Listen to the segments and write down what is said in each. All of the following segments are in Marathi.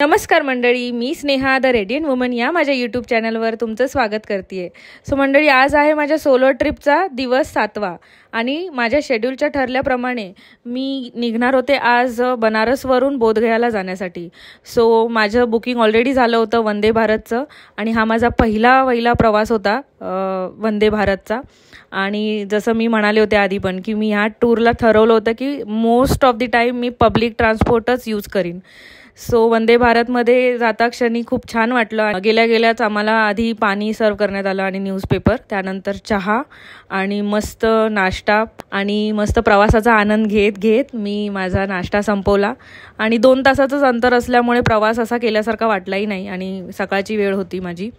नमस्कार मंडळी, मी स्नेहा द रेडियंट वुमन या माझ्या यूट्यूब चॅनलवर तुमचं स्वागत करते. सो मंडळी, आज आहे माझ्या सोलो ट्रिपचा दिवस 7वा आणि माझ्या शेड्यूलच्या ठरल्याप्रमाणे मी निघणार होते आज बनारसवरून बोधगयाला जाण्यासाठी. सो माझं बुकिंग ऑलरेडी झालं होतं वंदे भारतचं आणि हा माझा पहिला प्रवास होता वंदे भारतचा. आणि जसं मी म्हणाले होते आधी पण की मी ह्या टूरला ठरवलं होतं की मोस्ट ऑफ द टाईम मी पब्लिक ट्रान्सपोर्टच यूज करीन. सो वंदे भारतमध्ये जाता क्षणी खूप छान वाटलं. गेल्याच आम्हाला आधी पाणी सर्व करण्यात आलं आणि न्यूजपेपर, त्यानंतर चहा आणि मस्त नाश्ता आणि मस्त प्रवासाचा आनंद घेत मी माझा नाश्ता संपवला. आणि 2 तासाचंच अंतर असल्यामुळे प्रवास असा केल्यासारखा वाटलाही नाही आणि सकाळची वेळ होती माझी.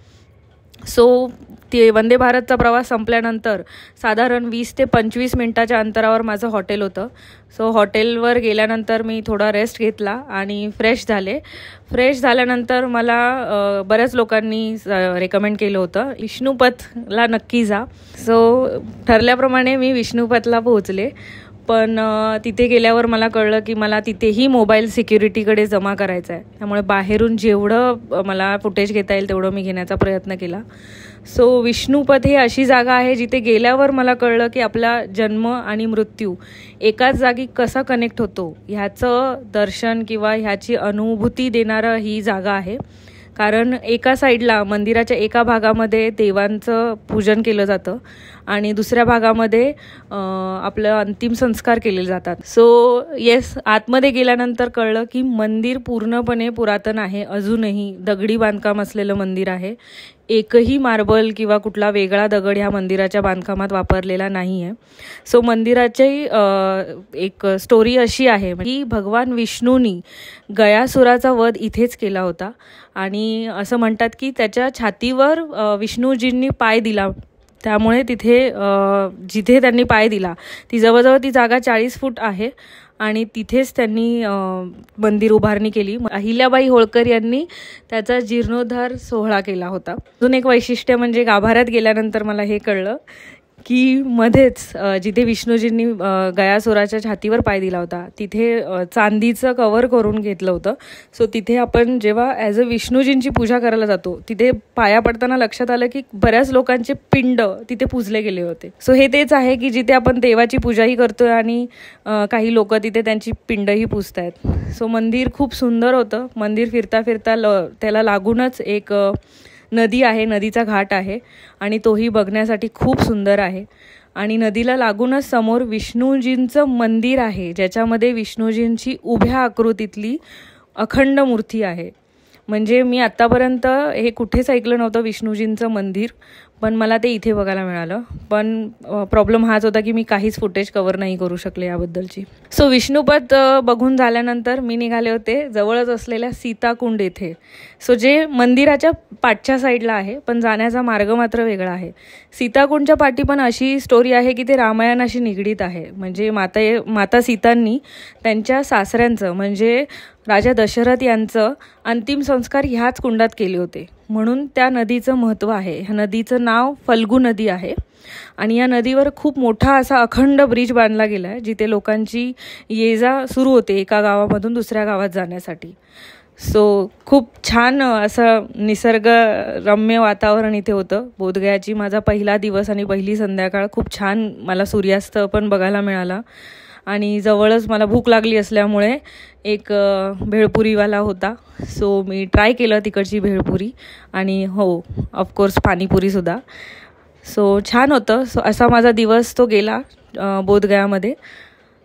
सो ते वंदे भारतचा प्रवास संपल्यानंतर साधारण 20 ते 25 मिनटाच्या अंतरावर माझं हॉटेल होतं. सो हॉटेलवर गेल्यानंतर मी थोडा रेस्ट घेतला आणि फ्रेश झाल्यानंतर मला बऱ्याच लोकांनी रेकमेंड केलं होतं विष्णुपथला नक्की जा. सो ठरल्याप्रमाणे मी विष्णुपथला पोहोचले. पण तिथे गेल्यावर मला कळलं की मला तिथेही मोबाईल सिक्युरिटीकडे जमा करायचा आहे. त्यामुळे बाहेरून जेवढं मला फुटेज घेता येईल तेवढं मी घेण्याचा प्रयत्न केला. सो विष्णुपथ ही अशी जागा आहे जिथे गेल्यावर मला कळलं की आपला जन्म आणि मृत्यू एकाच जागी कसा कनेक्ट होतो ह्याचं दर्शन किंवा ह्याची अनुभूती देणारं ही जागा आहे. कारण एका साईडला मंदिराच्या एका भागामध्ये देवांचं पूजन केलं जातं आणि दुसऱ्या भागामध्ये आपलं अंतिम संस्कार केले जातात. सो येस, आतमध्ये गेल्यानंतर कळलं की मंदिर पूर्णपणे पुरातन आहे. अजूनही दगडी बांधकाम असलेलं मंदिर आहे. एकही मार्बल किंवा कुठला वेगळा दगड ह्या मंदिराच्या बांधकामात वापरलेला नाही आहे. सो मंदिराची एक स्टोरी अशी आहे की भगवान विष्णूंनी गयासुराचा वध इथेच केला होता आणि असं म्हणतात की त्याच्या छातीवर विष्णूजींनी पाय दिला. त्यामुळे जिथे त्यांनी पाय दिला ती जवळजवळ ती जागा 40 फूट आहे आणि तिथेच त्यांनी मंदिर उभारणी केली. अहिल्याबाई होळकर यांनी त्याचा जीर्णोद्धार सोहळा केला होता. अजून एक वैशिष्ट्य म्हणजे गाभाऱ्यात गेल्यानंतर मला हे कळलं की मध्येच जिथे विष्णूजींनी गयासुराच्या छातीवर पाय दिला होता तिथे चांदीचं कवर करून घेतलं होतं. सो तिथे आपण जेव्हा ॲज अ विष्णूजींची पूजा करायला जातो तिथे पाया पडताना लक्षात आलं की बऱ्याच लोकांचे पिंड तिथे पूजले गेले होते. सो हे तेच आहे की जिथे आपण देवाची पूजाही करतोय आणि काही लोक तिथे त्यांची पिंडही पूजत आहेत. सो मंदिर खूप सुंदर होतं. मंदिर फिरता त्याला लागूनच एक नदी आहे, नदीचा घाट आहे आणि तोही बघण्यासाठी खूप सुंदर आहे. आणि नदीला लागूनच समोर विष्णूजींचं मंदिर आहे ज्याच्यामध्ये विष्णूजींची उभ्या आकृतीतली अखंड मूर्ती आहे. म्हणजे मी आत्तापर्यंत हे कुठेच ऐकलं नव्हतं विष्णूजींचं मंदिर, पण मला ते इथे बघायला मिळालं. पण प्रॉब्लेम हाच होता की मी काहीच फुटेज कवर नाही करू शकले याबद्दलची. सो विष्णुपथ बघून झाल्यानंतर मी निघाले होते जवळच असलेल्या सीताकुंड येथे. सो जे मंदिराच्या पाठच्या साईडला आहे पण जाण्याचा मार्ग मात्र वेगळा आहे. सीताकुंडच्या पाठी पण अशी स्टोरी आहे की ते रामायणाशी निगडीत आहे. म्हणजे माता सीतांनी त्यांच्या सासऱ्यांचं म्हणजे राजा दशरथ यांचं अंतिम संस्कार ह्याच कुंडात केले होते. म्हणून त्या नदीचं महत्त्व आहे. ह्या नदीचं नाव फल्गू नदी आहे आणि या नदीवर खूप मोठा असा अखंड ब्रिज बांधला गेला आहे जिथे लोकांची ये जा सुरू होते एका गावामधून दुसऱ्या गावात जाण्यासाठी. सो खूप छान असं निसर्गरम्य वातावरण इथे होतं. बोधगयाची माझा पहिला दिवस आणि पहिली संध्याकाळ खूप छान. मला सूर्यास्त पण बघायला मिळाला आणि जवळच मला भूक लागली असल्यामुळे एक भेळपुरीवाला होता. सो मी ट्राय केलं तिकडची भेळपुरी आणि हो ऑफकोर्स पाणीपुरीसुद्धा. सो छान होतं. सो असा माझा दिवस तो गेला बोधगयामध्ये.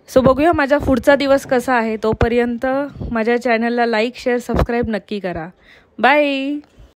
सो बघूया माझा पुढचा दिवस कसा आहे. तोपर्यंत माझ्या चॅनलला लाईक, शेअर, सबस्क्राईब नक्की करा. बाय.